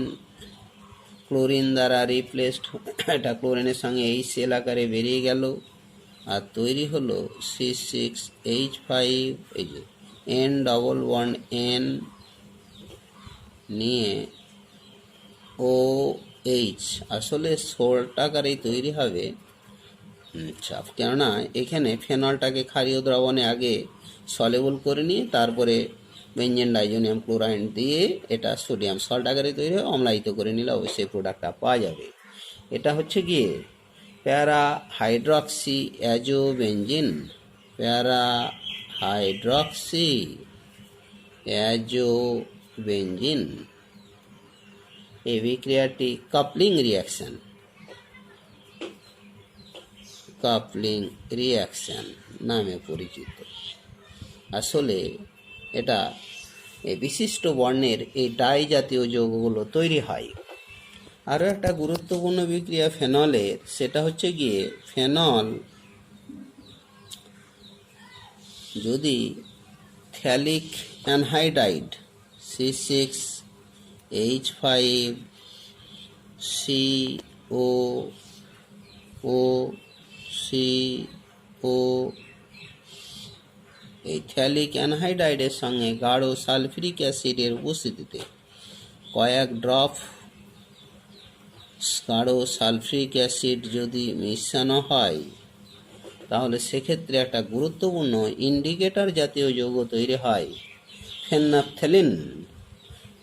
[SPEAKER 1] ক্লোরিন দ্বারা রিপ্লেসড, এটা ক্লোরিনের সঙ্গে এই সেল আকারে বেরিয়ে গেল আর তৈরি হলো C6H5, এই যে N ডবল বন্ড N নিয়ে OH, আসলে সোল্ট আকারেই তৈরি হবে। কেননা এখানে ফেনলটাকে ক্ষারীয় দ্রবণে আগে সলেবল করে নিয়ে তারপরে বেঞ্জিন ডাইজোনিয়াম ক্লোরাইড দিয়ে এটা সোডিয়াম সল্ট আকারে তৈরি হয়, অম্লায়িত করে নিলে অবশ্যই প্রোডাক্টটা পাওয়া যাবে। এটা হচ্ছে গিয়ে প্যারা হাইড্রক্সি অ্যাজোবেঞ্জিন, প্যারা হাইড্রক্সি অ্যাজোবেঞ্জিন। এই বিক্রিয়াটি কাপলিং রিয়াকশন, কাপলিং রিয়াকশন নামে পরিচিত। আসলে এটা এই বিশিষ্ট বর্ণের এই ডাই জাতীয় যৌগগুলো তৈরি হয়। আরও একটা গুরুত্বপূর্ণ বিক্রিয়া ফেনলের, সেটা হচ্ছে গিয়ে ফেনল যদি ফ্যালিক অ্যানহাইডাইড C6H5CO এই থ্যালিক অ্যানহাইডাইডের সঙ্গে গাঢ় সালফিউরিক অ্যাসিডের উপস্থিতিতে কয়েক ড্রপ গাঢ় সালফিউরিক অ্যাসিড যদি মেশানো হয়, তাহলে সেক্ষেত্রে একটা গুরুত্বপূর্ণ ইন্ডিকেটর জাতীয় যৌগ তৈরি হয়, ফেনন্যাপথ্যালিন।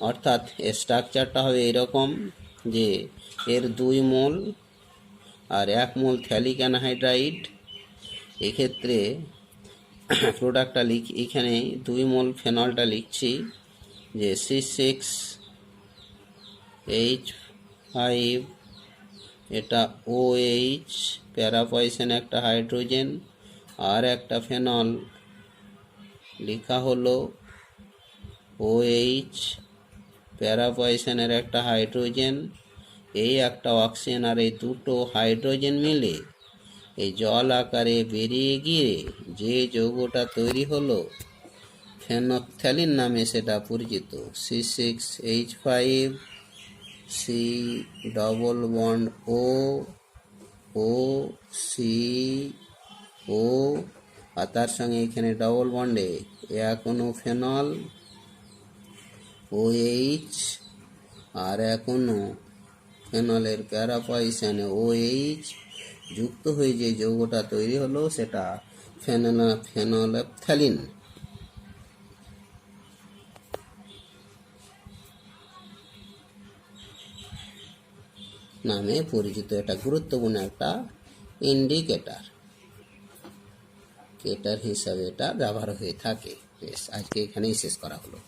[SPEAKER 1] অর্থাৎ স্ট্রাকচারটা হবে এরকম যে এর 2 মোল আর 1 মোল থ্যালিক অ্যানহাইড্রাইড। এক্ষেত্রে প্রোডাক্টটা এখানে 2 মোল ফেনলটা লিখছি যে C6H5, এটা OH, প্যারাপয়সেন একটা হাইড্রোজেন, আর একটা ফেনল লেখা হলো OH, প্যারাপয়সেনের একটা হাইড্রোজেন, এই একটা অক্সিজেন, আর এই দুটো হাইড্রোজেন মিলে এই জল আকারে বেরিয়ে গিয়ে যে যৌগটা তৈরি হলো ফেনন্যাপথ্যালিন নামে সেটা পরিচিত। C6H5, C double bond O আর তার সঙ্গে এখানে ডবল বন্ডে এখনো ফেনল OH, আর এখনো ফেনলের প্যারাপয়সেনে OH যুক্ত হয়ে যে যৌগটা তৈরি হলো সেটা ফেনন্যাপথ্যালিন নামে পরিচিত। এটা গুরুত্বপূর্ণ একটা ইন্ডিকেটর হিসাবে এটা ব্যবহার হয়ে থাকে। বেশ, আজকে এখানেই শেষ করা হলো।